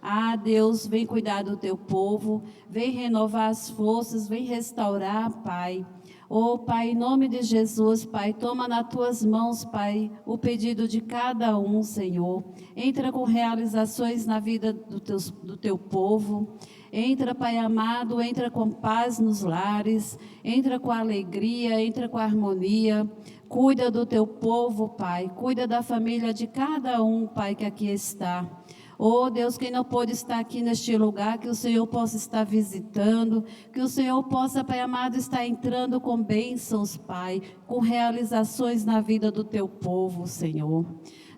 Ah, Deus, vem cuidar do teu povo, vem renovar as forças, vem restaurar, Pai. Oh, Pai, em nome de Jesus, Pai, toma nas tuas mãos, Pai, o pedido de cada um, Senhor. Entra com realizações na vida do teu povo. Entra, Pai amado, entra com paz nos lares, entra com alegria, entra com harmonia. Cuida do teu povo, Pai, cuida da família de cada um, Pai, que aqui está. Oh Deus, quem não pôde estar aqui neste lugar, que o Senhor possa estar visitando, que o Senhor possa, Pai amado, estar entrando com bênçãos, Pai, com realizações na vida do teu povo, Senhor.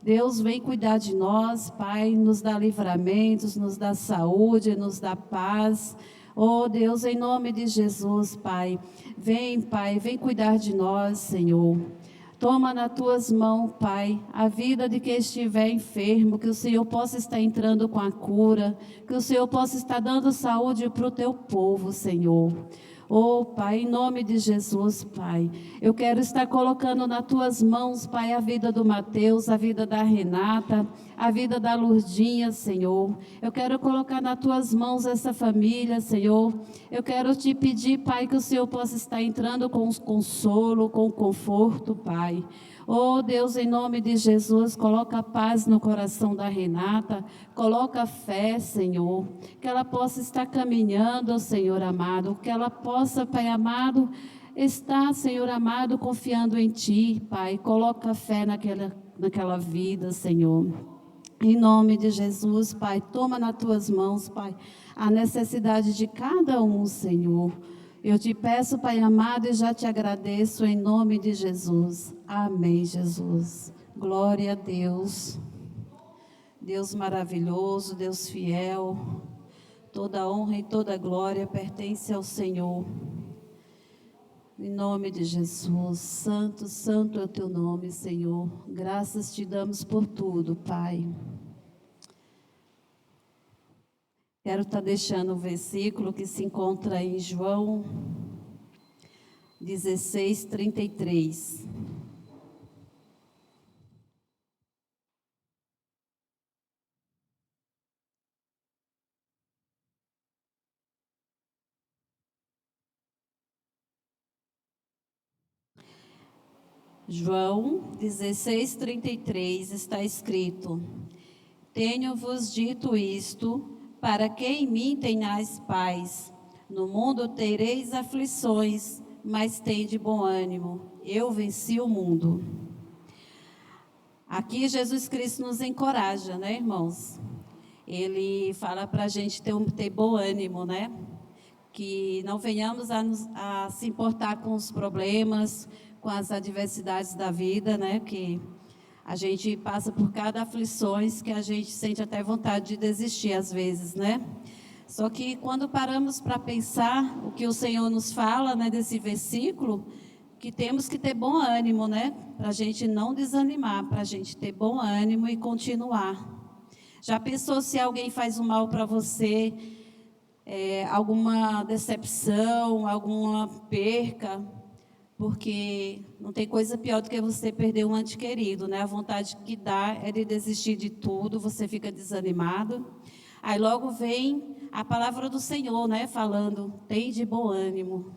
Deus, vem cuidar de nós, Pai, nos dá livramentos, nos dá saúde, nos dá paz. Oh Deus, em nome de Jesus, Pai, Pai, vem cuidar de nós, Senhor. Toma nas tuas mãos, Pai, a vida de quem estiver enfermo, que o Senhor possa estar entrando com a cura, que o Senhor possa estar dando saúde para o teu povo, Senhor. Oh, Pai, em nome de Jesus, Pai, eu quero estar colocando nas tuas mãos, Pai, a vida do Mateus, a vida da Renata, a vida da Lurdinha, Senhor. Eu quero colocar nas tuas mãos essa família, Senhor. Eu quero te pedir, Pai, que o Senhor possa estar entrando com o consolo, com o conforto, Pai. Oh Deus, em nome de Jesus, coloca paz no coração da Renata, coloca fé, Senhor, que ela possa estar caminhando, Senhor amado, que ela possa, Pai amado, estar, Senhor amado, confiando em Ti, Pai, coloca fé naquela vida, Senhor. Em nome de Jesus, Pai, toma nas Tuas mãos, Pai, a necessidade de cada um, Senhor. Eu te peço, Pai amado, e já te agradeço em nome de Jesus. Amém, Jesus. Glória a Deus. Deus maravilhoso, Deus fiel. Toda honra e toda glória pertence ao Senhor. Em nome de Jesus. Santo, santo é o teu nome, Senhor. Graças te damos por tudo, Pai. Quero estar deixando o versículo que se encontra em João 16, 33. João 16, 33 está escrito: Tenho-vos dito isto, para que em mim tenhais paz. No mundo tereis aflições, mas tende bom ânimo. Eu venci o mundo. Aqui Jesus Cristo nos encoraja, né, irmãos? Ele fala para a gente ter bom ânimo, né? Que não venhamos a se importar com os problemas, com as adversidades da vida, né? Que a gente passa por cada aflições que a gente sente até vontade de desistir às vezes, né? Só que quando paramos para pensar o que o Senhor nos fala, né, desse versículo, que temos que ter bom ânimo, né? Para a gente não desanimar, para a gente ter bom ânimo e continuar. Já pensou se alguém faz um mal para você, alguma decepção, alguma perca? Porque não tem coisa pior do que você perder um ente querido, né? A vontade que dá é de desistir de tudo, você fica desanimado. Aí logo vem a palavra do Senhor, né? Falando, tem de bom ânimo.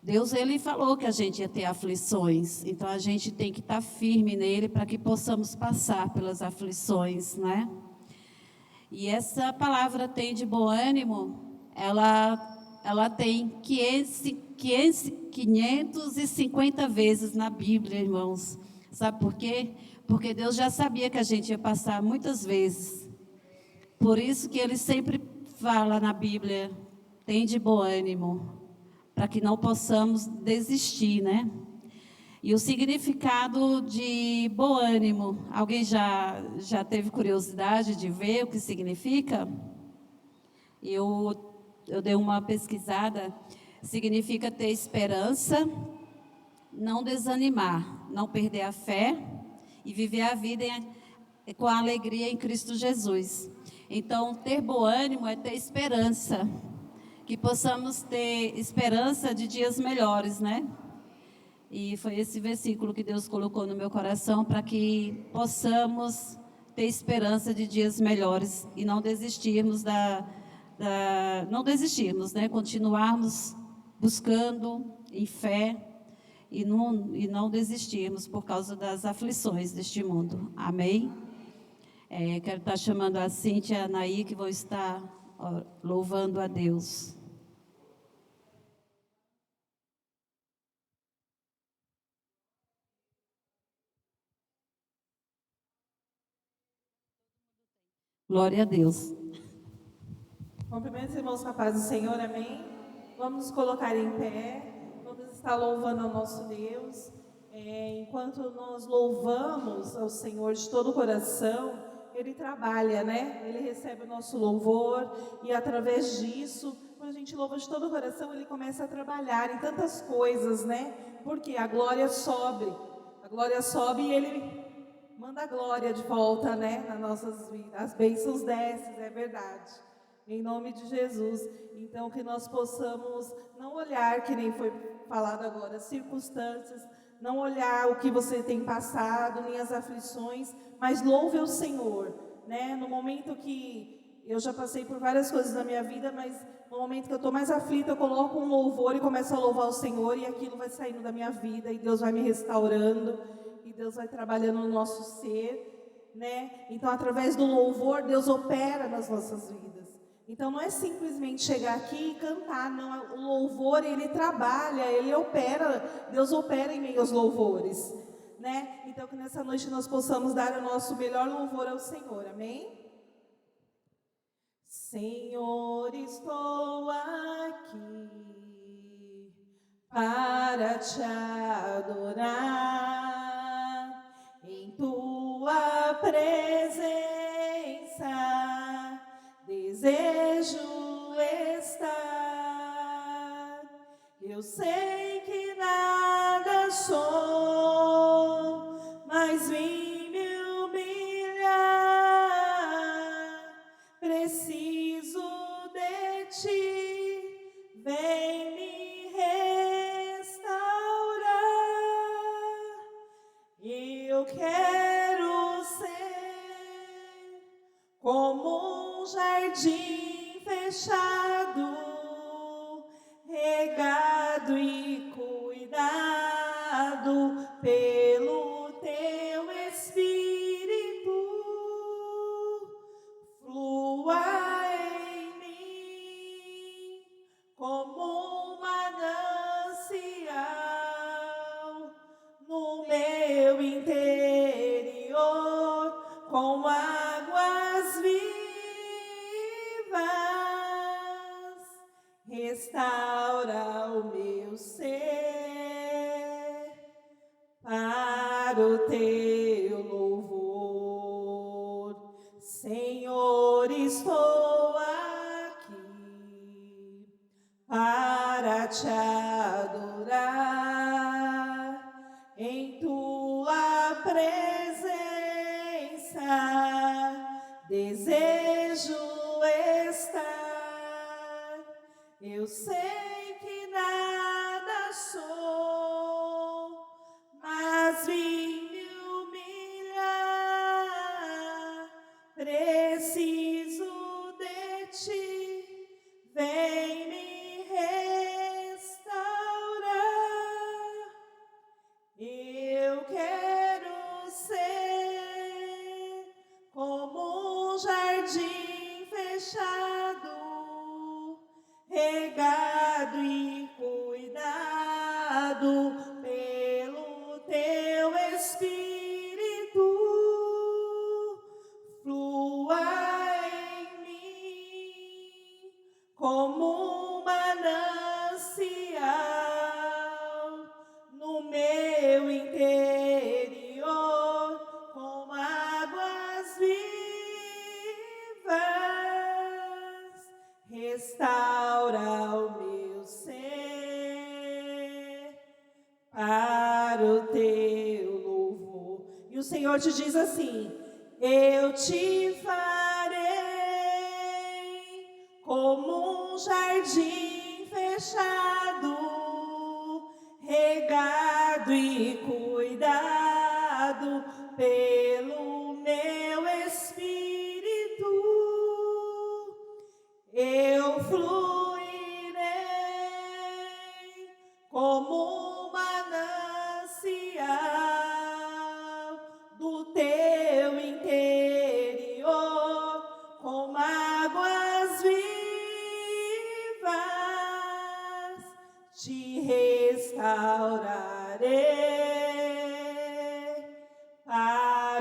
Deus, Ele falou que a gente ia ter aflições, então a gente tem que estar firme nele para que possamos passar pelas aflições, né? E essa palavra tem de bom ânimo, ela tem 550 vezes na Bíblia, irmãos. Sabe por quê? Porque Deus já sabia que a gente ia passar muitas vezes. Por isso que Ele sempre fala na Bíblia, tem de bom ânimo, para que não possamos desistir, né? E o significado de bom ânimo, alguém já teve curiosidade de ver o que significa? Eu dei uma pesquisada, significa ter esperança, não desanimar, não perder a fé e viver a vida com a alegria em Cristo Jesus. Então, ter bom ânimo é ter esperança, que possamos ter esperança de dias melhores, né? E foi esse versículo que Deus colocou no meu coração para que possamos ter esperança de dias melhores e não desistirmos não desistirmos, né? Continuarmos buscando em fé e não desistirmos por causa das aflições deste mundo. Amém? Quero estar chamando a Cíntia e a Anaí, que vão estar louvando a Deus. Glória a Deus. Cumprimentos, irmãos, com a paz do Senhor, amém? Vamos nos colocar em pé, vamos estar louvando ao nosso Deus. Enquanto nós louvamos ao Senhor de todo o coração, Ele trabalha, né? Ele recebe o nosso louvor e através disso, quando a gente louva de todo o coração, Ele começa a trabalhar em tantas coisas, né? Porque a glória sobe e Ele manda a glória de volta, né? Nas nossas vidas, as bênçãos descem, é verdade. Em nome de Jesus. Então, que nós possamos não olhar, que nem foi falado agora, as circunstâncias, não olhar o que você tem passado, nem as aflições, mas louve o Senhor, né? No momento que eu já passei por várias coisas na minha vida, mas no momento que eu estou mais aflita, eu coloco um louvor e começo a louvar o Senhor, e aquilo vai saindo da minha vida, e Deus vai me restaurando, e Deus vai trabalhando no nosso ser, né? Então, através do louvor, Deus opera nas nossas vidas. Então, não é simplesmente chegar aqui e cantar, não. O louvor, ele trabalha, ele opera, Deus opera em meio aos louvores, né? Então, que nessa noite nós possamos dar o nosso melhor louvor ao Senhor, amém? Senhor, estou aqui para te adorar, em tua presença desejo estar. Eu sei que nada sou, mas vim me humilhar. Preciso de ti, vem me restaurar. Eu quero ser como um jardim fechado, regado e cuidado pelo teu Espírito. Flua em mim como um manancial no meu interior, com águas vivas. Restaura o meu ser para o teu louvor. Senhor, estou aqui para te adorar, em tua presença desejo estar. Eu sei que nada sou, mas vim me humilhar. Preciso de ti, vem me restaurar. Eu quero ser como um jardim fechado, regado e cuidado pelo teu Espírito. Flua em mim como um manancial no meu interior, com águas vivas. Restaura o meu ser para o teu louvor. E o Senhor te diz assim: eu te farei como um jardim fechado, regado e cuidado pelo meu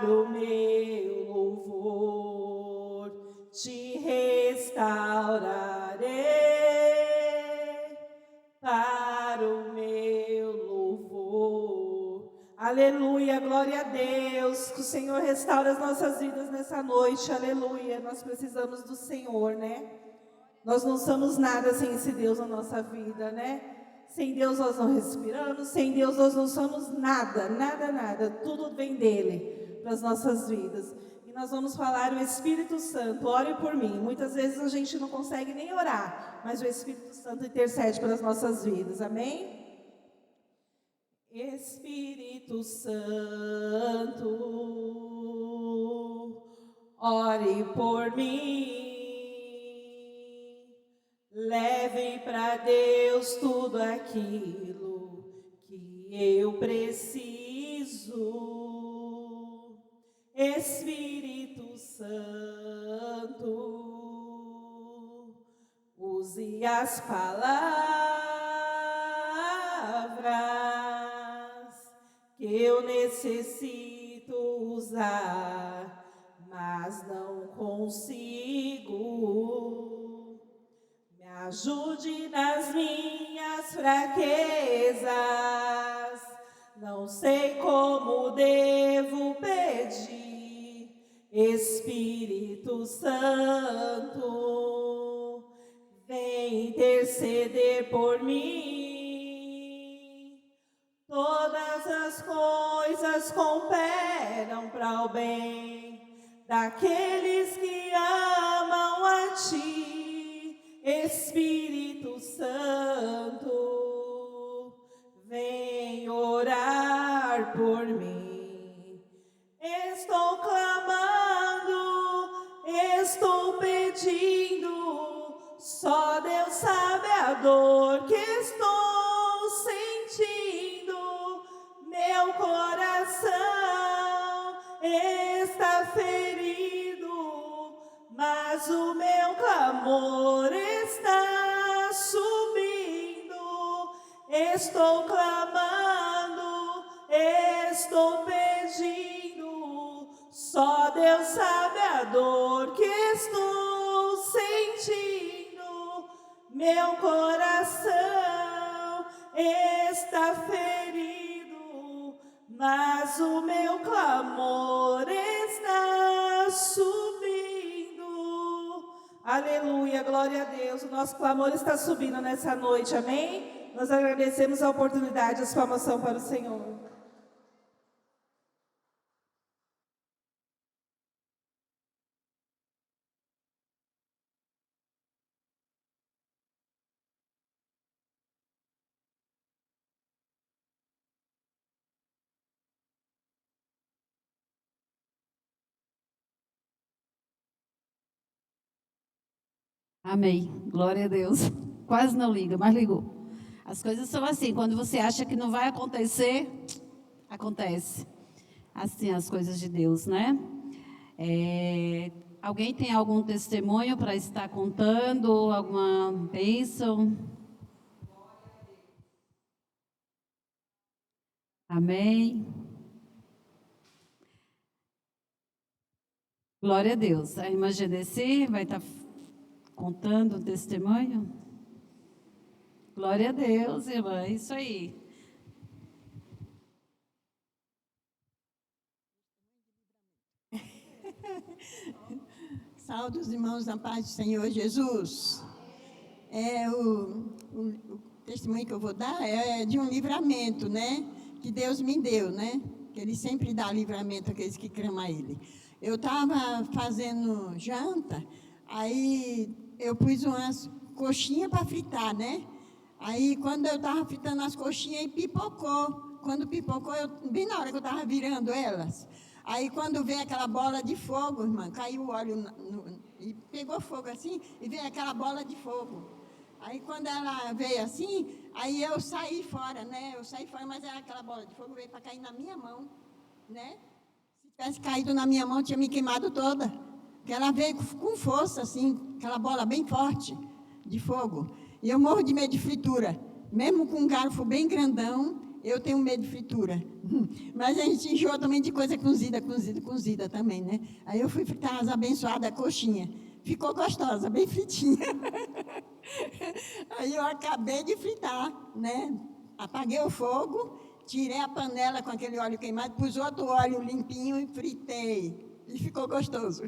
para o meu louvor, te restaurarei para o meu louvor. Aleluia, glória a Deus, que o Senhor restaure as nossas vidas nessa noite, aleluia. Nós precisamos do Senhor, né? Nós não somos nada sem esse Deus na nossa vida, né? Sem Deus nós não respiramos, sem Deus nós não somos nada, nada, nada. Tudo vem dele para as nossas vidas. E nós vamos falar o Espírito Santo, ore por mim. Muitas vezes a gente não consegue nem orar, mas o Espírito Santo intercede pelas nossas vidas, amém? Espírito Santo, ore por mim. Leve para Deus tudo aquilo que eu preciso. Espírito Santo, use as palavras que eu necessito usar, mas não consigo. Me ajude nas minhas fraquezas, não sei como devo pedir. Espírito Santo, vem interceder por mim. Todas as coisas cooperam para o bem daqueles que amam a ti. Espírito Santo, vem orar por mim. Estou clamando, estou pedindo, só Deus sabe a dor que estou sentindo. Meu coração está ferido, mas o meu clamor está subindo. Estou clamando, estou pedindo, só Deus sabe a dor que estou sentindo. Meu coração está ferido, mas o meu clamor está subindo. Aleluia, glória a Deus. O nosso clamor está subindo nessa noite, amém? Nós agradecemos a oportunidade de exclamação para o Senhor. Amém. Glória a Deus. Quase não liga, mas ligou. As coisas são assim, quando você acha que não vai acontecer, acontece. Assim as coisas de Deus, né? Alguém tem algum testemunho para estar contando? Alguma bênção? Amém. Glória a Deus. A irmã Genesi vai estar contando um testemunho? Glória a Deus, irmã. É isso aí. Saúde os irmãos na paz do Senhor Jesus. O testemunho que eu vou dar é de um livramento, né? Que Deus me deu, né? Que Ele sempre dá livramento àqueles que clamam a Ele. Eu estava fazendo janta, aí eu pus umas coxinhas para fritar, né? Aí quando eu estava fritando as coxinhas, pipocou. Quando pipocou, bem na hora que eu estava virando elas. Aí quando veio aquela bola de fogo, irmã, caiu o óleo e pegou fogo assim, e veio aquela bola de fogo. Aí quando ela veio assim, aí eu saí fora, né? Eu saí fora, mas aquela bola de fogo veio para cair na minha mão, né? Se tivesse caído na minha mão, tinha me queimado toda. Porque ela veio com força, assim, aquela bola bem forte de fogo. E eu morro de medo de fritura. Mesmo com um garfo bem grandão, eu tenho medo de fritura. Mas a gente enjoa também de coisa cozida também, né? Aí eu fui fritar as abençoadas coxinha. Ficou gostosa, bem fritinha. Aí eu acabei de fritar, né? Apaguei o fogo, tirei a panela com aquele óleo queimado, pus outro óleo limpinho e fritei. E ficou gostoso.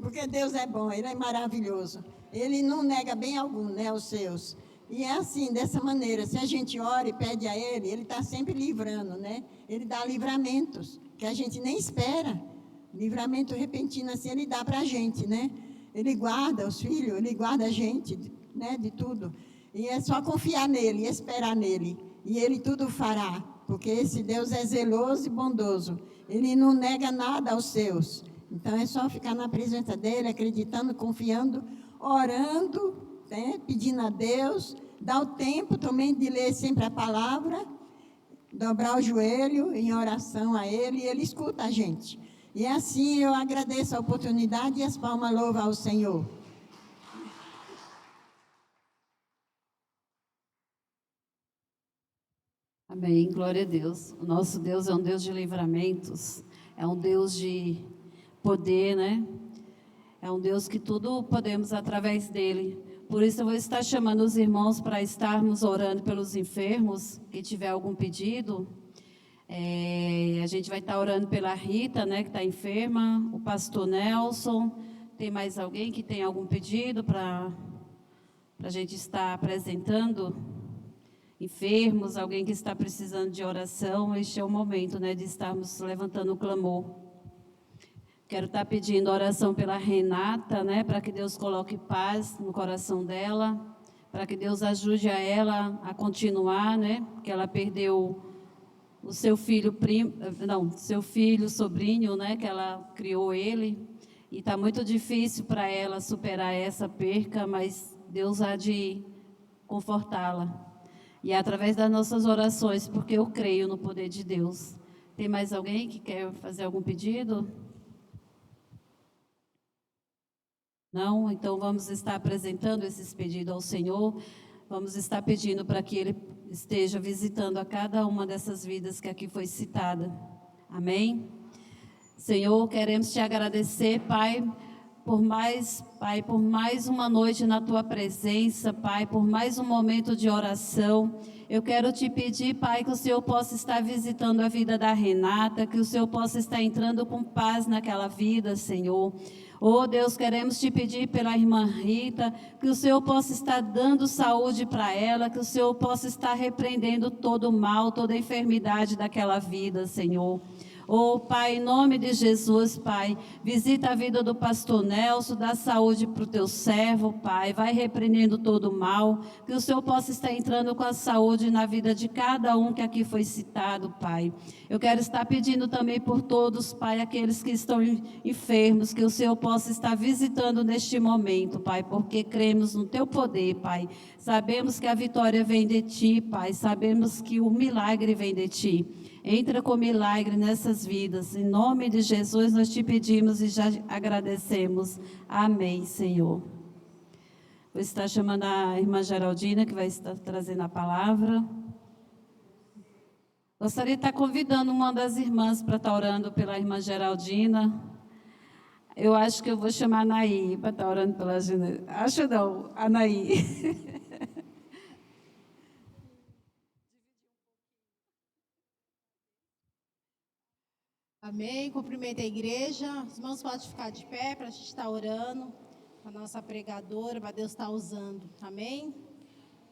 Porque Deus é bom, Ele é maravilhoso. Ele não nega bem algum, né, os seus. E é assim, dessa maneira, se a gente ora e pede a Ele está sempre livrando, né? Ele dá livramentos, que a gente nem espera. Livramento repentino assim, Ele dá para a gente, né? Ele guarda os filhos, Ele guarda a gente, né, de tudo. E é só confiar nele, esperar nele. E Ele tudo fará, porque esse Deus é zeloso e bondoso. Ele não nega nada aos seus. Então, é só ficar na presença dEle, acreditando, confiando, orando, né, pedindo a Deus. Dá o tempo também de ler sempre a palavra, dobrar o joelho em oração a Ele, e Ele escuta a gente. E assim eu agradeço a oportunidade e as palmas louvam ao Senhor. Amém, glória a Deus. O nosso Deus é um Deus de livramentos, é um Deus de poder, né? É um Deus que tudo podemos através dele. Por isso eu vou estar chamando os irmãos para estarmos orando pelos enfermos, quem tiver algum pedido. A gente vai estar orando pela Rita, né, que está enferma, o pastor Nelson. Tem mais alguém que tem algum pedido para a gente estar apresentando? Enfermos, alguém que está precisando de oração, este é o momento, né, de estarmos levantando o clamor. Quero estar pedindo oração pela Renata, né, para que Deus coloque paz no coração dela, para que Deus ajude a ela a continuar, né, porque ela perdeu o seu filho, seu filho, sobrinho, né, que ela criou ele, e está muito difícil para ela superar essa perca, mas Deus há de confortá-la. E é através das nossas orações, porque eu creio no poder de Deus. Tem mais alguém que quer fazer algum pedido? Não? Então vamos estar apresentando esses pedidos ao Senhor. Vamos estar pedindo para que Ele esteja visitando a cada uma dessas vidas que aqui foi citada. Amém? Senhor, queremos te agradecer, Pai, por mais uma noite na Tua presença, Pai, por mais um momento de oração. Eu quero te pedir, Pai, que o Senhor possa estar visitando a vida da Renata, que o Senhor possa estar entrando com paz naquela vida, Senhor. Oh Deus, queremos te pedir pela irmã Rita, que o Senhor possa estar dando saúde para ela, que o Senhor possa estar repreendendo todo o mal, toda a enfermidade daquela vida, Senhor. Oh, Pai, em nome de Jesus, Pai, visita a vida do pastor Nelson, dá saúde para o teu servo, Pai, vai repreendendo todo o mal, que o Senhor possa estar entrando com a saúde na vida de cada um que aqui foi citado, Pai. Eu quero estar pedindo também por todos, Pai, aqueles que estão enfermos, que o Senhor possa estar visitando neste momento, Pai, porque cremos no teu poder, Pai. Sabemos que a vitória vem de ti, Pai, sabemos que o milagre vem de ti. Entra com milagre nessas vidas. Em nome de Jesus nós te pedimos e já agradecemos. Amém, Senhor. Vou estar chamando a irmã Geraldina, que vai estar trazendo a palavra. Gostaria de estar convidando uma das irmãs para estar orando pela irmã Geraldina. Eu acho que eu vou chamar a Anaí para estar orando pela Geraldina. Acho não, Anaí. Amém. Cumprimento a igreja. Os irmãos podem ficar de pé para a gente estar orando. A nossa pregadora, para Deus estar usando. Amém.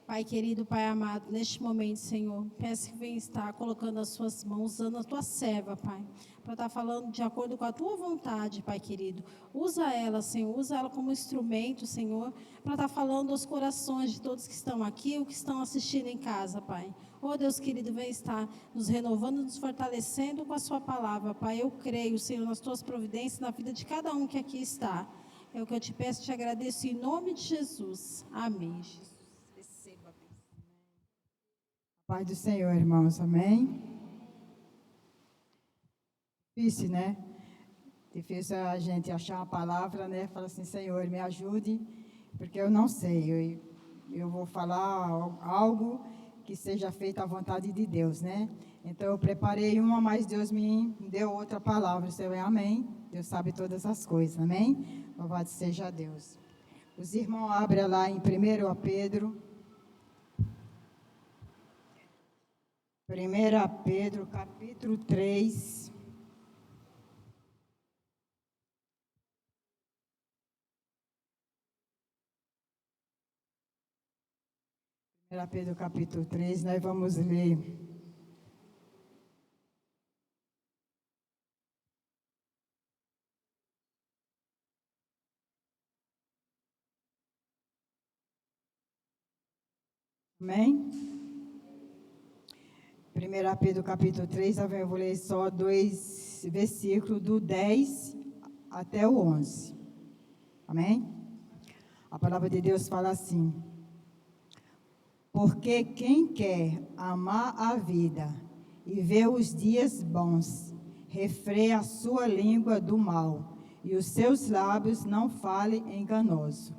Pai querido, Pai amado, neste momento, Senhor, peço que venha estar colocando as suas mãos, usando a tua serva, Pai, para estar falando de acordo com a tua vontade, Pai querido. Usa ela, Senhor, usa ela como instrumento, Senhor, para estar falando aos corações de todos que estão aqui ou que estão assistindo em casa, Pai. Oh, Deus querido, vem estar nos renovando, nos fortalecendo com a sua palavra, Pai. Eu creio, Senhor, nas tuas providências, na vida de cada um que aqui está. É o que eu te peço e te agradeço em nome de Jesus. Amém, Jesus. Paz do Senhor, irmãos, amém? Difícil, né? Difícil a gente achar uma palavra, né? Fala assim, Senhor, me ajude, porque eu não sei. eu vou falar algo que seja feito à vontade de Deus, né? Então, eu preparei uma, mas Deus me deu outra palavra. Seu é amém. Deus sabe todas as coisas, amém? Louvado seja Deus. Os irmãos abrem lá em 1 Pedro. 1 Pedro, capítulo 3. Pedro, capítulo 3, nós vamos ler. Amém? 1 Pedro, capítulo 3, eu vou ler só 2 versículos, do 10 até o 11. Amém? A palavra de Deus fala assim: porque quem quer amar a vida e ver os dias bons, refreia a sua língua do mal, e os seus lábios não falem enganoso.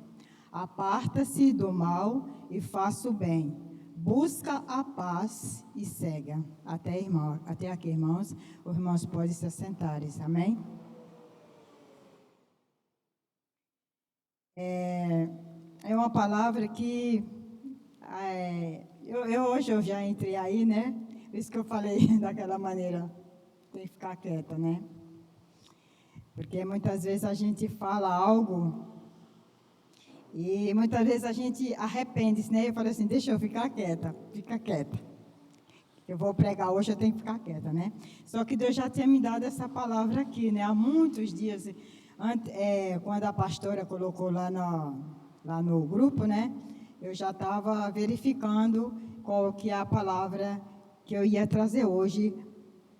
Aparta-se do mal e faça o bem. Busca a paz e segue. Até aqui, irmãos. Os irmãos podem se assentarem. Amém? É uma palavra que hoje eu já entrei aí, né? Por isso que eu falei daquela maneira, tem que ficar quieta, né? Porque muitas vezes a gente fala algo e muitas vezes a gente arrepende-se, né? Eu falo assim, deixa eu ficar quieta, fica quieta. Eu vou pregar hoje, eu tenho que ficar quieta, né? Só que Deus já tinha me dado essa palavra aqui, né? Há muitos dias, quando a pastora colocou lá no grupo, né? Eu já estava verificando qual que é a palavra que eu ia trazer hoje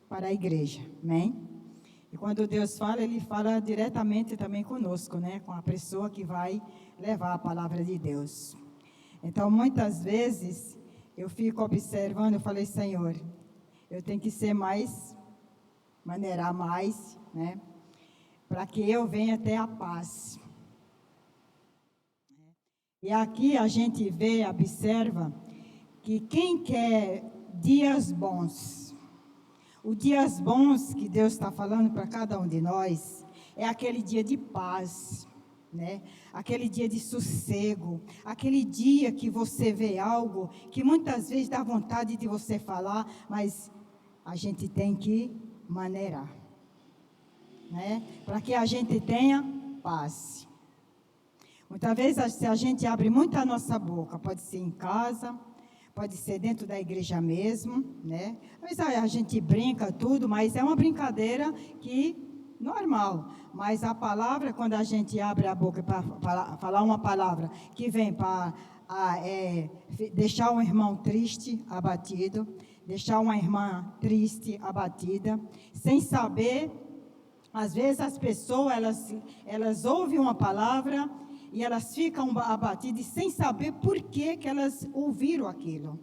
para a igreja, amém? E quando Deus fala, Ele fala diretamente também conosco, né? Com a pessoa que vai levar a palavra de Deus. Então, muitas vezes, eu fico observando, eu falei, Senhor, eu tenho que ser maneirar mais, né? Para que eu venha ter a paz. E aqui a gente vê, observa, que quem quer dias bons, os dias bons que Deus está falando para cada um de nós, é aquele dia de paz, né? Aquele dia de sossego, aquele dia que você vê algo que muitas vezes dá vontade de você falar, mas a gente tem que maneirar, né? Para que a gente tenha paz. Muitas vezes, se a gente abre muito a nossa boca, pode ser em casa, pode ser dentro da igreja mesmo, né? Às vezes a gente brinca tudo, mas é uma brincadeira normal. Mas a palavra, quando a gente abre a boca para falar uma palavra que vem para deixar um irmão triste, abatido, deixar uma irmã triste, abatida, sem saber, às vezes as pessoas, elas ouvem uma palavra e elas ficam abatidas sem saber por que elas ouviram aquilo.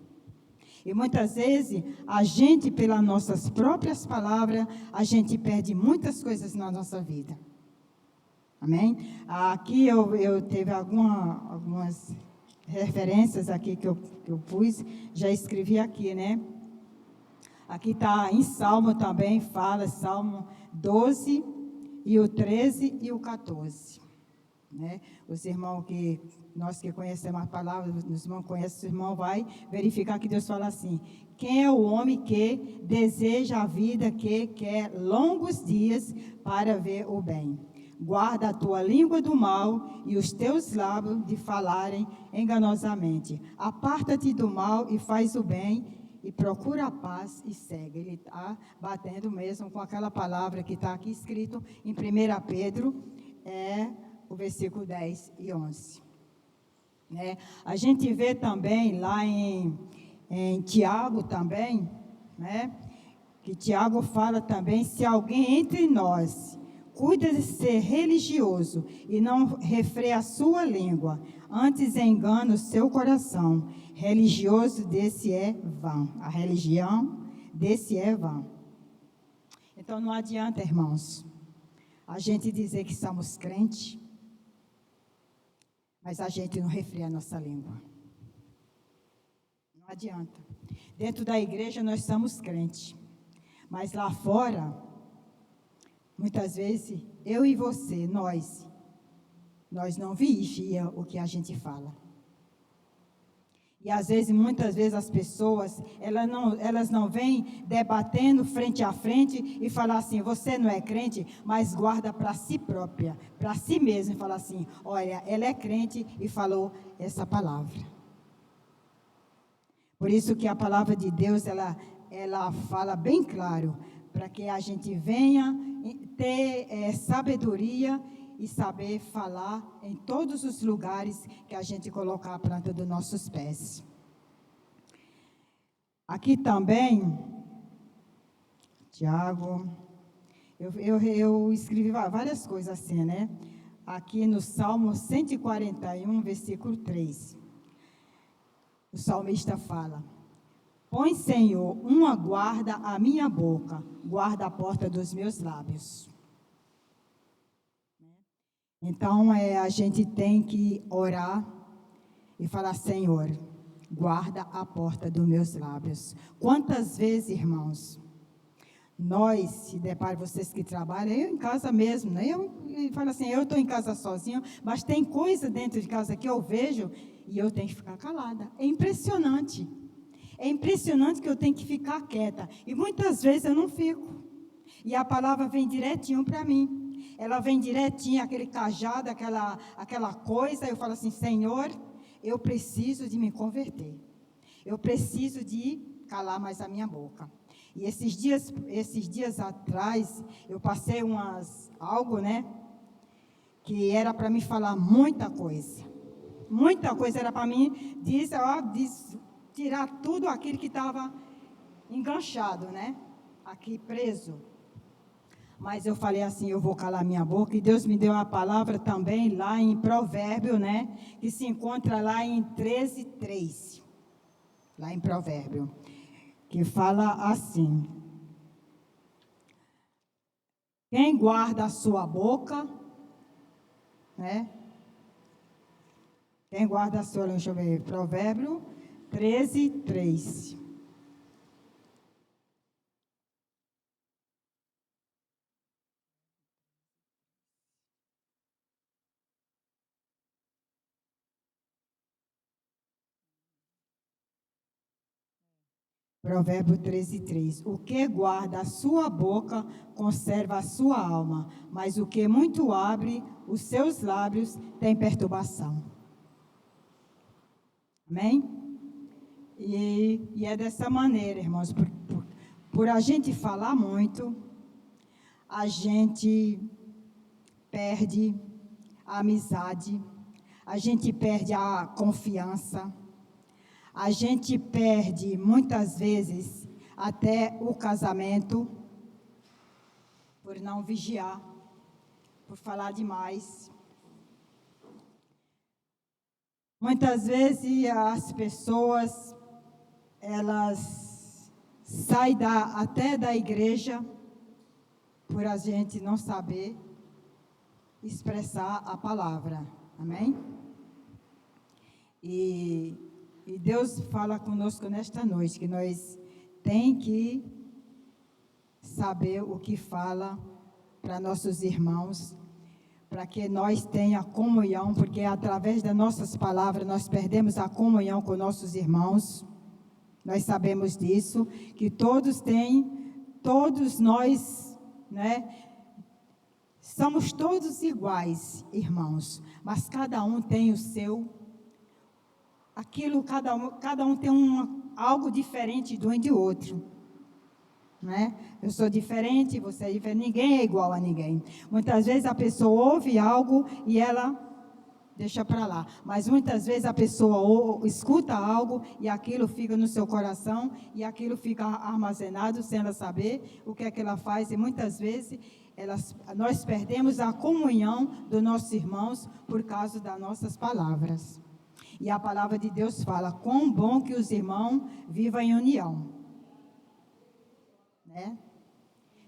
E muitas vezes, a gente, pelas nossas próprias palavras, a gente perde muitas coisas na nossa vida. Amém? Aqui eu teve algumas referências aqui que eu pus, já escrevi aqui, né? Aqui está em Salmo também, fala Salmo 12, e o 13 e o 14. Né? Os irmãos nós que conhecemos a palavra, os irmãos conhecem, os irmãos vai verificar que Deus fala assim: quem é o homem que deseja a vida, que quer longos dias para ver o bem? Guarda a tua língua do mal e os teus lábios de falarem enganosamente. Aparta-te do mal e faz o bem, e procura a paz e segue. Ele está batendo mesmo com aquela palavra que está aqui escrito em 1 Pedro, o versículo 10 e 11. Né? A gente vê também lá em Tiago também, né? Que Tiago fala também, se alguém entre nós cuida de ser religioso e não refreia a sua língua, antes engana o seu coração, religioso desse é vão. A religião desse é vão. Então não adianta, irmãos, a gente dizer que somos crentes, mas a gente não refreia a nossa língua. Não adianta. Dentro da igreja nós somos crentes, mas lá fora, muitas vezes, eu e você, nós não vigia o que a gente fala. E às vezes, muitas vezes as pessoas, elas não vêm debatendo frente a frente e falar assim, você não é crente, mas guarda para si própria, para si mesma, e fala assim, olha, ela é crente e falou essa palavra. Por isso que a palavra de Deus, ela fala bem claro, para que a gente venha ter sabedoria e saber falar em todos os lugares que a gente colocar a planta dos nossos pés. Aqui também, Tiago, eu escrevi várias coisas assim, né? Aqui no Salmo 141, versículo 3. O salmista fala, põe, Senhor, uma guarda à minha boca, guarda a porta dos meus lábios. Então, a gente tem que orar e falar, Senhor, guarda a porta dos meus lábios. Quantas vezes, irmãos, nós, se depara vocês que trabalham, eu em casa mesmo, né? Eu falo assim, eu estou em casa sozinho, mas tem coisa dentro de casa que eu vejo e eu tenho que ficar calada. É impressionante. É impressionante que eu tenho que ficar quieta. E muitas vezes eu não fico. E a palavra vem direitinho para mim. Ela vem direitinho, aquele cajado, aquela coisa. Eu falo assim, Senhor, eu preciso de me converter. Eu preciso de calar mais a minha boca. E esses dias atrás, eu passei algo, né? Que era para me falar muita coisa. Muita coisa era para mim tirar tudo aquilo que estava enganchado, né? Aqui preso. Mas eu falei assim, eu vou calar minha boca. E Deus me deu uma palavra também lá em Provérbio, né? Que se encontra lá em 13:3. Lá em Provérbio. Que fala assim. Quem guarda a sua boca, né? Quem guarda a sua, deixa eu ver, Provérbio 13:3. Provérbio 13:3. O que guarda a sua boca conserva a sua alma, mas o que muito abre os seus lábios tem perturbação. Amém? E é dessa maneira, irmãos, por a gente falar muito, a gente perde a amizade, a gente perde a confiança, a gente perde, muitas vezes, até o casamento, por não vigiar, por falar demais. Muitas vezes, as pessoas, elas saem até da igreja, por a gente não saber expressar a palavra. Amém? E Deus fala conosco nesta noite, que nós tem que saber o que fala para nossos irmãos, para que nós tenhamos comunhão, porque através das nossas palavras nós perdemos a comunhão com nossos irmãos. Nós sabemos disso, que todos nós, né, somos todos iguais, irmãos, mas cada um tem o seu cada um tem algo diferente de um e de outro, né? Eu sou diferente, você é diferente, ninguém é igual a ninguém. Muitas vezes a pessoa ouve algo e ela deixa para lá, mas muitas vezes a pessoa escuta algo e aquilo fica no seu coração e aquilo fica armazenado sem ela saber o que é que ela faz, e muitas vezes nós perdemos a comunhão dos nossos irmãos por causa das nossas palavras. E a palavra de Deus fala, quão bom que os irmãos vivam em união. Né?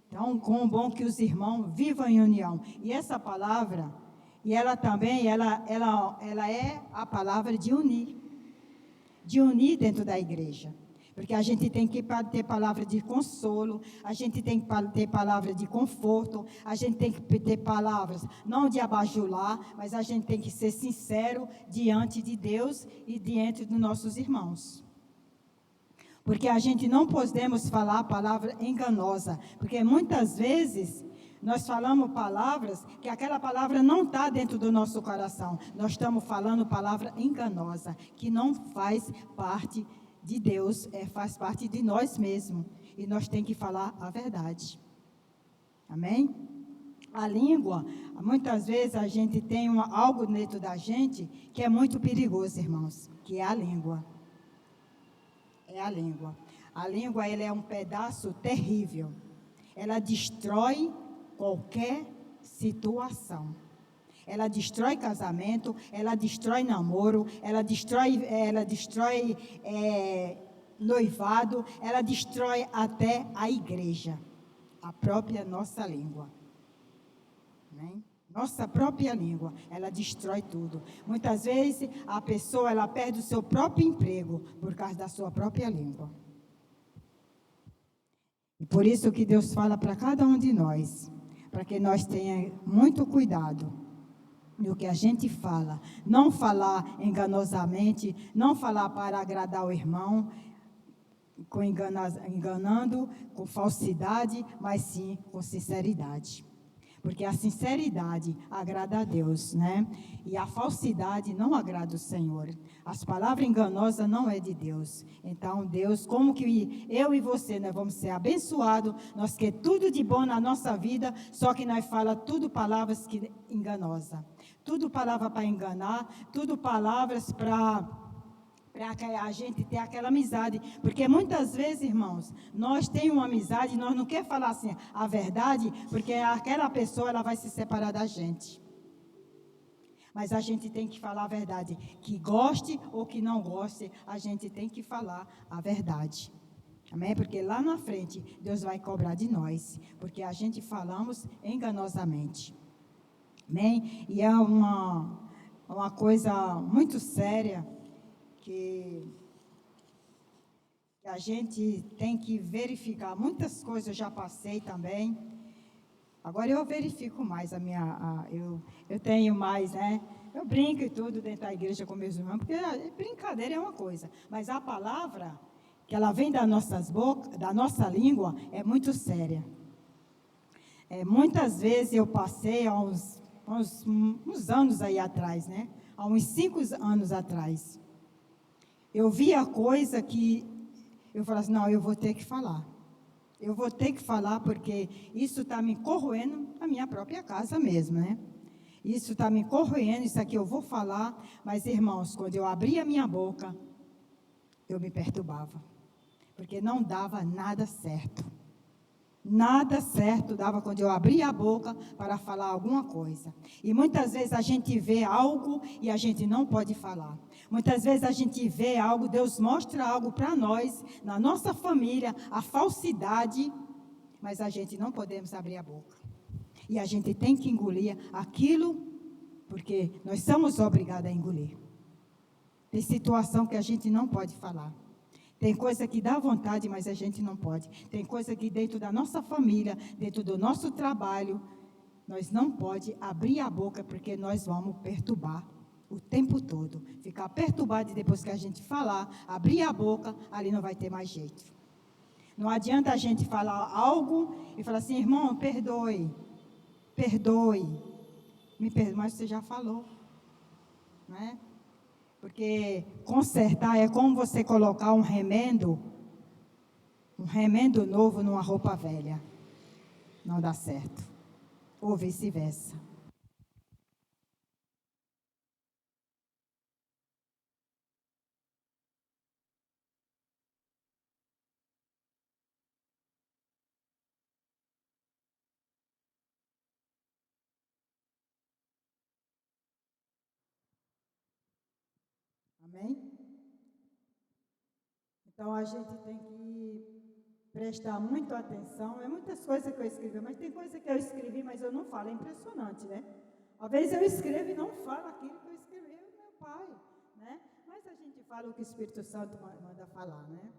Então, quão bom que os irmãos vivam em união. E essa palavra, e ela também, ela é a palavra de unir. de unir dentro da igreja. Porque a gente tem que ter palavra de consolo, a gente tem que ter palavra de conforto, a gente tem que ter palavras não de abajular, mas a gente tem que ser sincero diante de Deus e diante dos nossos irmãos. Porque a gente não podemos falar palavra enganosa, porque muitas vezes nós falamos palavras que aquela palavra não está dentro do nosso coração. Nós estamos falando palavra enganosa, que não faz parte de Deus, faz parte de nós mesmos. E nós temos que falar a verdade. Amém? A língua, muitas vezes a gente tem algo dentro da gente que é muito perigoso, irmãos, que é a língua. É a língua. A língua, ela é um pedaço terrível. Ela destrói qualquer situação. Ela destrói casamento, ela destrói namoro, ela destrói noivado, ela destrói até a igreja, a própria nossa língua. Amém? Nossa própria língua, ela destrói tudo. Muitas vezes a pessoa ela perde o seu próprio emprego por causa da sua própria língua. E por isso que Deus fala para cada um de nós, para que nós tenhamos muito cuidado no que a gente fala, não falar enganosamente, não falar para agradar o irmão, enganando, com falsidade, mas sim com sinceridade. Porque a sinceridade agrada a Deus, né? E a falsidade não agrada o Senhor. As palavras enganosas não é de Deus. Então, Deus, como que eu e você, nós vamos ser abençoados, nós queremos tudo de bom na nossa vida, só que nós fala tudo palavras que enganosas. Tudo palavra para enganar, tudo palavras para a gente ter aquela amizade. Porque muitas vezes, irmãos, nós temos uma amizade, nós não queremos falar assim a verdade, porque aquela pessoa ela vai se separar da gente. Mas a gente tem que falar a verdade. Que goste ou que não goste, a gente tem que falar a verdade. Amém? Porque lá na frente, Deus vai cobrar de nós, porque a gente falamos enganosamente. Amém? E é uma coisa muito séria que a gente tem que verificar. Muitas coisas eu já passei também. Agora eu verifico mais eu tenho mais, né? Eu brinco e tudo dentro da igreja com meus irmãos, porque brincadeira é uma coisa, mas a palavra que ela vem das nossas bocas, da nossa língua, é muito séria. Muitas vezes eu passei há uns anos aí atrás, né? Há uns 5 anos atrás. Eu via coisa que eu falava assim, não, eu vou ter que falar. Eu vou ter que falar porque isso está me corroendo na minha própria casa mesmo, né? Isso está me corroendo, isso aqui eu vou falar. Mas, irmãos, quando eu abria a minha boca, eu me perturbava. Porque não dava nada certo. Nada certo dava quando eu abria a boca para falar alguma coisa. E muitas vezes a gente vê algo e a gente não pode falar. Muitas vezes a gente vê algo, Deus mostra algo para nós, na nossa família, a falsidade, mas a gente não podemos abrir a boca. E a gente tem que engolir aquilo, porque nós somos obrigados a engolir. Tem situação que a gente não pode falar. Tem coisa que dá vontade, mas a gente não pode. Tem coisa que dentro da nossa família, dentro do nosso trabalho, nós não pode abrir a boca, porque nós vamos perturbar o tempo todo. Ficar perturbado e depois que a gente falar, abrir a boca, ali não vai ter mais jeito. Não adianta a gente falar algo e falar assim, irmão, perdoe, me perdoe, mas você já falou, né? Porque consertar é como você colocar um remendo novo numa roupa velha. Não dá certo. Ou vice-versa. Amém? Então, a gente tem que prestar muito atenção. É muitas coisas que eu escrevi, mas tem coisa que eu escrevi, mas eu não falo. É impressionante, né? Às vezes eu escrevo e não falo aquilo que eu escrevi, meu pai, né? Mas a gente fala o que o Espírito Santo manda falar, né?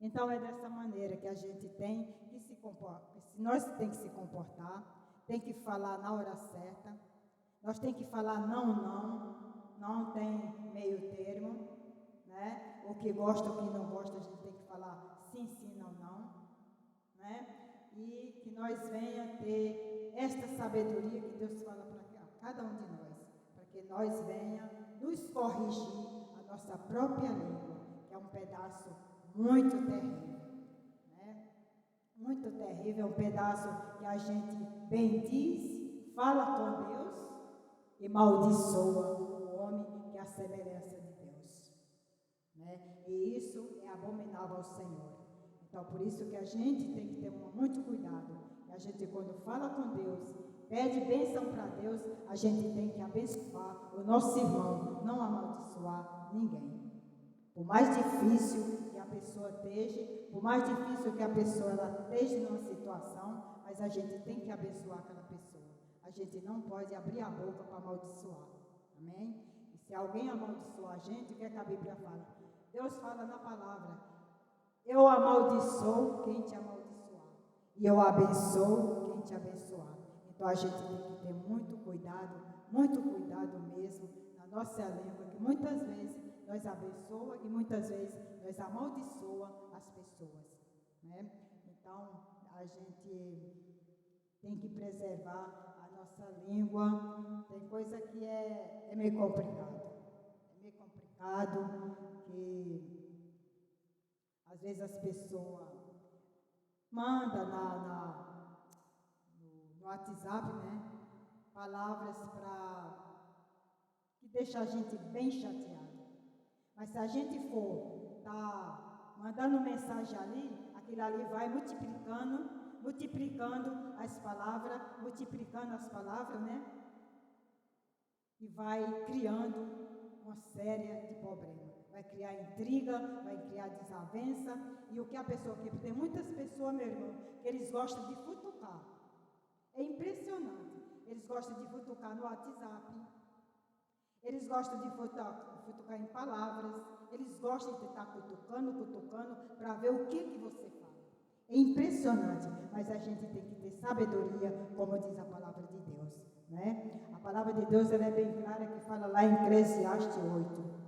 Então, é dessa maneira que a gente tem que se comportar, nós tem que se comportar, tem que falar na hora certa, nós tem que falar não tem meio termo, né? O que gosta, o que não gosta, a gente tem que falar sim, não, né? E que nós venha ter esta sabedoria que Deus fala para cada um de nós, para que nós venha nos corrigir a nossa própria língua, que é um pedaço muito terrível, né? Muito terrível, um pedaço que a gente bendiz, fala com Deus e maldiçoa o homem que é a semelhança de Deus, né? E isso é abominável ao Senhor. Então, por isso que a gente tem que ter muito cuidado. E a gente, quando fala com Deus, pede bênção para Deus, a gente tem que abençoar o nosso irmão, não amaldiçoar ninguém. Por mais difícil que a pessoa esteja, por mais difícil que a pessoa esteja numa situação, mas a gente tem que abençoar aquela pessoa. A gente não pode abrir a boca para amaldiçoar. Amém? E se alguém amaldiçoar a gente, o que é que a Bíblia fala? Deus fala na palavra: eu amaldiçoo quem te amaldiçoar, e eu abençoo quem te abençoar. Então a gente tem que ter muito cuidado mesmo na nossa língua, que muitas vezes nós abençoa e muitas vezes nós amaldiçoa as pessoas, né? Então a gente tem que preservar a nossa língua. Tem coisa que é meio complicado. É meio complicado que às vezes as pessoas mandam no WhatsApp, né? Palavras que deixam a gente bem chateado. Mas se a gente for mandando mensagem ali, aquilo ali vai multiplicando as palavras, né? E vai criando uma série de problemas. Vai criar intriga, vai criar desavença. E o que a pessoa quer? Tem muitas pessoas, meu irmão, que eles gostam de futucar. É impressionante. Eles gostam de futucar no WhatsApp. Eles gostam de futucar em palavras. Eles gostam de estar cutucando, para ver o que você fala. É impressionante, mas a gente tem que ter sabedoria, como diz a palavra de Deus, né? A palavra de Deus ela é bem clara, que fala lá em Eclesiastes 8.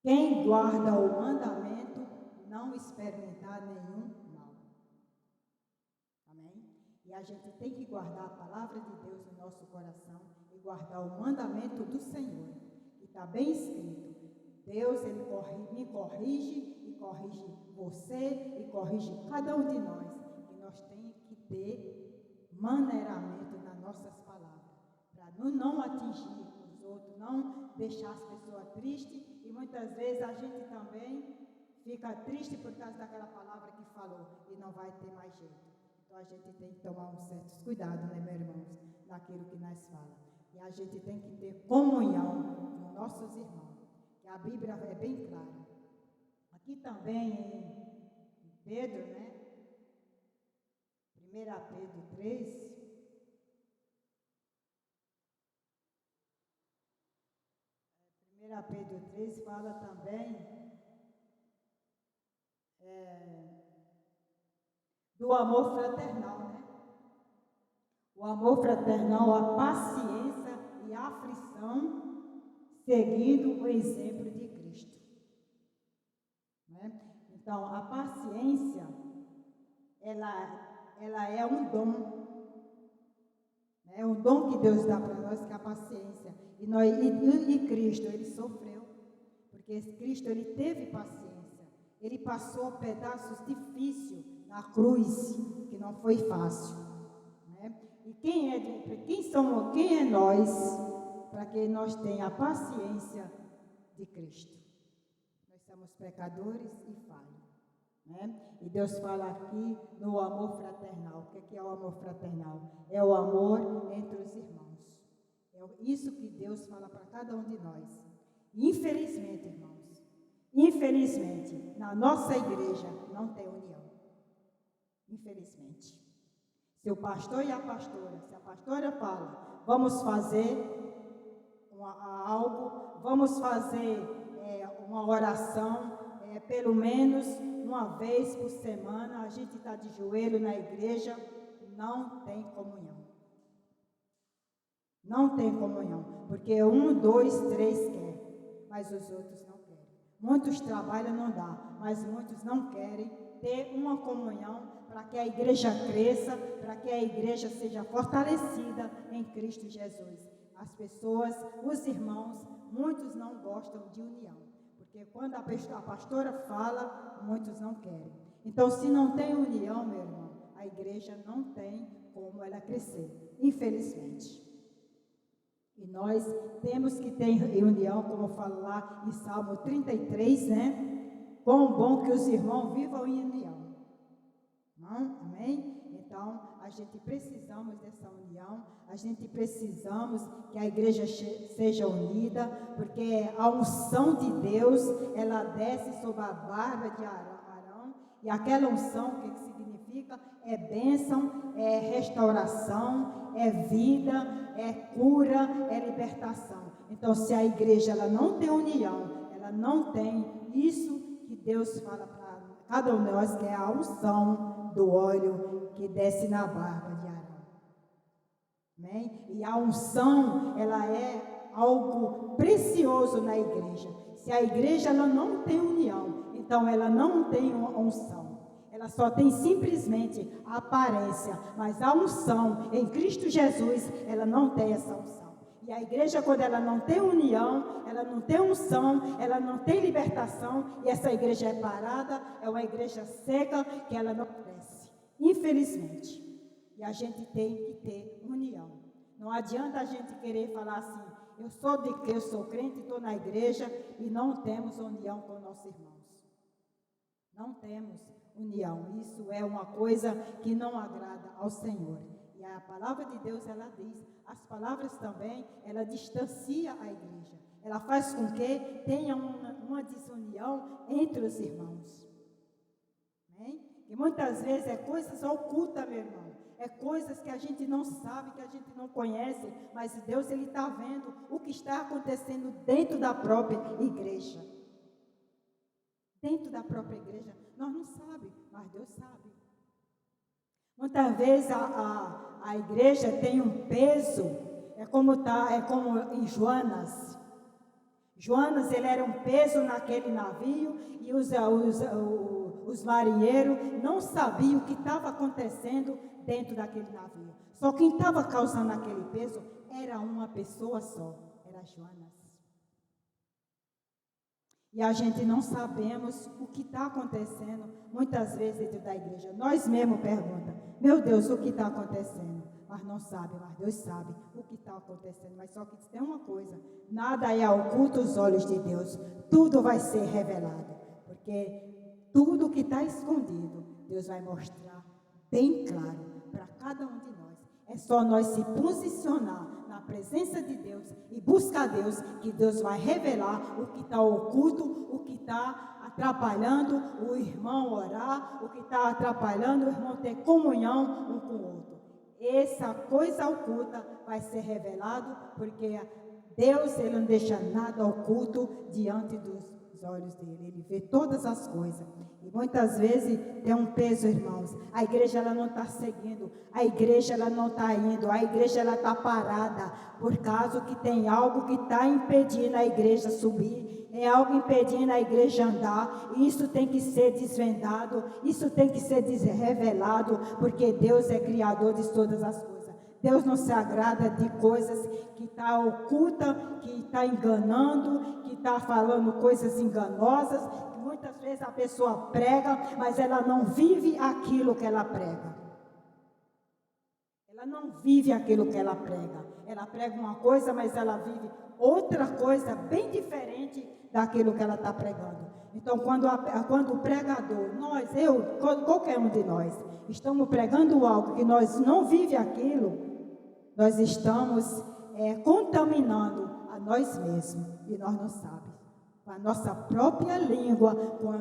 Quem guarda o mandamento não experimentar nenhum mal. Amém? E a gente tem que guardar a palavra de Deus no nosso coração e guardar o mandamento do Senhor, que está bem escrito. Deus, Ele me corrige e corrige você e corrige cada um de nós. E nós temos que ter maneiramento nas nossas palavras, para não atingir os outros, não deixar as pessoas tristes. E muitas vezes a gente também fica triste por causa daquela palavra que falou e não vai ter mais jeito. Então a gente tem que tomar um certo cuidado, né, meus irmãos, naquilo que nós falamos. E a gente tem que ter comunhão com nossos irmãos. A Bíblia é bem clara. Aqui também em Pedro, né? 1 Pedro 3. 1 Pedro 3 fala também do amor fraternal, né? O amor fraternal, a paciência e a aflição, seguindo o exemplo de Cristo, né? Então, a paciência, ela é um dom, né? É um dom que Deus dá para nós, que é a paciência. E Cristo, Ele sofreu, porque Cristo, Ele teve paciência. Ele passou pedaços difíceis na cruz, que não foi fácil, né? E quem é nós, para que nós tenhamos a paciência de Cristo? Nós somos pecadores e falhos, né? E Deus fala aqui no amor fraternal. O que é o amor fraternal? É o amor entre os irmãos. É isso que Deus fala para cada um de nós. Infelizmente, irmãos, na nossa igreja não tem união. Infelizmente. Se o pastor e a pastora, se a pastora fala, vamos fazer algo vamos fazer uma oração, pelo menos uma vez por semana. A gente está de joelho na igreja, não tem comunhão. Não tem comunhão, porque 1, 2, 3 quer, mas os outros não querem. Muitos trabalham, não dá, mas muitos não querem ter uma comunhão para que a igreja cresça, para que a igreja seja fortalecida em Cristo Jesus. As pessoas, os irmãos, muitos não gostam de união, porque quando a pastora fala, muitos não querem. Então, se não tem união, meu irmão, a igreja não tem como ela crescer, infelizmente. E nós temos que ter união, como fala lá em Salmo 33, né? Quão bom que os irmãos vivam em união. Não? Amém? Então, a gente precisamos dessa união, a gente precisamos que a igreja seja unida, porque a unção de Deus, ela desce sobre a barba de Arão, e aquela unção, o que significa? É bênção, é restauração, é vida, é cura, é libertação. Então, se a igreja ela não tem união, ela não tem isso que Deus fala para cada um de nós, que é a unção do óleo que desce na barba de Arão. Amém? E a unção, ela é algo precioso na igreja. Se a igreja ela não tem união, então ela não tem uma unção. Ela só tem simplesmente a aparência, mas a unção em Cristo Jesus, ela não tem essa unção. E a igreja, quando ela não tem união, ela não tem unção, ela não tem libertação, e essa igreja é parada, é uma igreja seca, que ela não cresce, infelizmente. E a gente tem que ter união. Não adianta a gente querer falar assim, eu sou crente, estou na igreja, e não temos união com nossos irmãos. Não temos união. Isso é uma coisa que não agrada ao Senhor. E a palavra de Deus, ela diz, as palavras também, ela distancia a igreja. Ela faz com que tenha uma desunião entre os irmãos. Amém? E muitas vezes é coisas ocultas, meu irmão. É coisas que a gente não sabe, que a gente não conhece, mas Deus, ele está vendo o que está acontecendo dentro da própria igreja. Dentro da própria igreja, nós não sabemos, mas Deus sabe. Muitas vezes a igreja tem um peso, é como em Joanas. Joanas, ele era um peso naquele navio, e os marinheiros não sabiam o que estava acontecendo dentro daquele navio. Só quem estava causando aquele peso era uma pessoa só, era Joanas. E a gente não sabemos o que está acontecendo, muitas vezes, dentro da igreja. Nós mesmos perguntamos, meu Deus, o que está acontecendo? Mas não sabe, mas Deus sabe o que está acontecendo. Mas só que tem uma coisa, nada é oculto aos olhos de Deus. Tudo vai ser revelado, porque tudo que está escondido, Deus vai mostrar bem claro para cada um de nós. É só nós se posicionar na presença de Deus e buscar Deus, que Deus vai revelar o que está oculto, o que está atrapalhando o irmão orar, o que está atrapalhando o irmão ter comunhão um com o outro. Essa coisa oculta vai ser revelado, porque Deus, ele não deixa nada oculto diante dos olhos dele. Ele vê todas as coisas. E muitas vezes tem um peso, irmãos. A igreja, ela não está seguindo. A igreja, ela não está indo. A igreja, ela está parada. Por causa que tem algo que está impedindo a igreja subir. É algo impedindo a igreja andar. Isso tem que ser desvendado. Isso tem que ser revelado. Porque Deus é criador de todas as coisas. Deus não se agrada de coisas que está oculta, que está enganando, que está falando coisas enganosas. Muitas vezes a pessoa prega, mas ela não vive aquilo que ela prega. Ela não vive aquilo que ela prega. Ela prega uma coisa, mas ela vive outra coisa bem diferente daquilo que ela está pregando. Então, quando o pregador, qualquer um de nós, estamos pregando algo que nós não vivemos aquilo, nós estamos contaminando a nós mesmos e nós não sabemos. Com a nossa própria língua, com as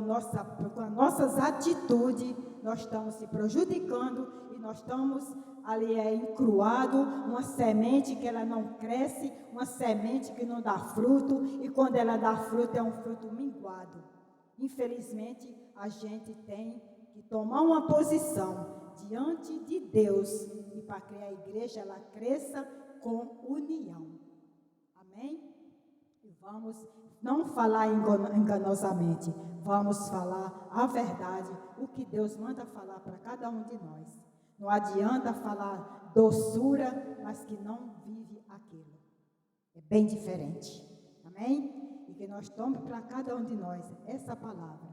nossas atitudes, nós estamos se prejudicando e nós estamos ali é encruado, uma semente que ela não cresce, uma semente que não dá fruto, e quando ela dá fruto, é um fruto minguado. Infelizmente, a gente tem que tomar uma posição diante de Deus e para que a igreja ela cresça com união. Amém? E vamos não falar enganosamente, vamos falar a verdade, o que Deus manda falar para cada um de nós. Não adianta falar doçura, mas que não vive aquilo. É bem diferente. Amém? E que nós tomemos para cada um de nós essa palavra,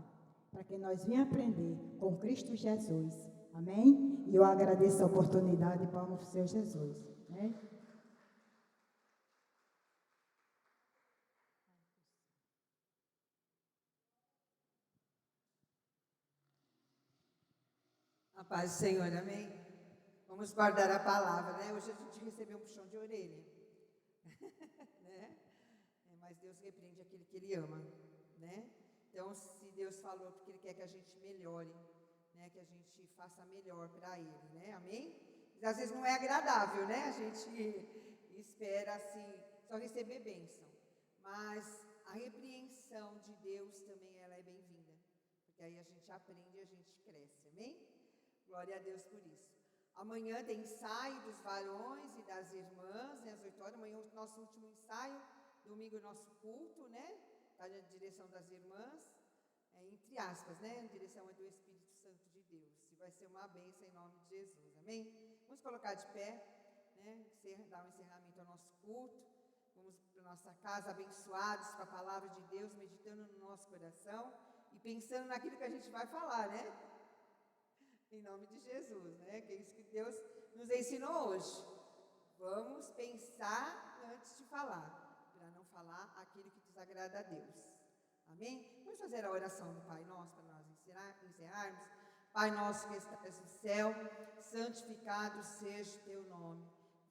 para que nós venhamos aprender com Cristo Jesus. Amém? E eu agradeço a oportunidade para o Senhor Jesus. Né? A paz do Senhor, amém? Vamos guardar a palavra, né? Hoje a gente recebeu um puxão de orelha, né? Mas Deus repreende aquele que Ele ama, né? Então, se Deus falou porque Ele quer que a gente melhore, né? Que a gente faça melhor para Ele, né? Amém? Mas, às vezes não é agradável, né? A gente espera, assim, só receber bênção. Mas a repreensão de Deus também, ela é bem-vinda. Porque aí a gente aprende e a gente cresce, amém? Glória a Deus por isso. Amanhã tem ensaio dos varões e das irmãs, né, às 8 horas. Amanhã o nosso último ensaio, domingo o nosso culto, né? Está na direção das irmãs, entre aspas, né? A direção é do Espírito Santo de Deus. E vai ser uma bênção em nome de Jesus, amém? Vamos colocar de pé, né? Dar um encerramento ao nosso culto. Vamos para a nossa casa abençoados com a palavra de Deus, meditando no nosso coração e pensando naquilo que a gente vai falar, né? Em nome de Jesus, né? Que é isso que Deus nos ensinou hoje. Vamos pensar antes de falar, para não falar aquilo que desagrada a Deus. Amém? Vamos fazer a oração do Pai Nosso para nós encerrarmos. Pai nosso que estás no céu, santificado seja o teu nome.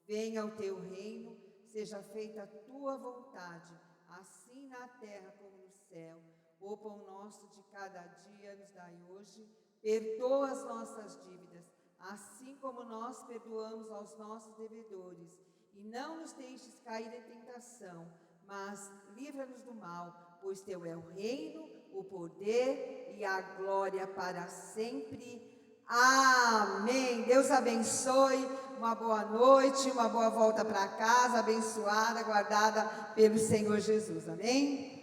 Venha o teu reino, seja feita a tua vontade, assim na terra como no céu. O pão nosso de cada dia nos dai hoje. Perdoa as nossas dívidas, assim como nós perdoamos aos nossos devedores. E não nos deixes cair em tentação, mas livra-nos do mal, pois teu é o reino, o poder e a glória para sempre. Amém. Deus abençoe. Uma boa noite, uma boa volta para casa, abençoada, guardada pelo Senhor Jesus. Amém.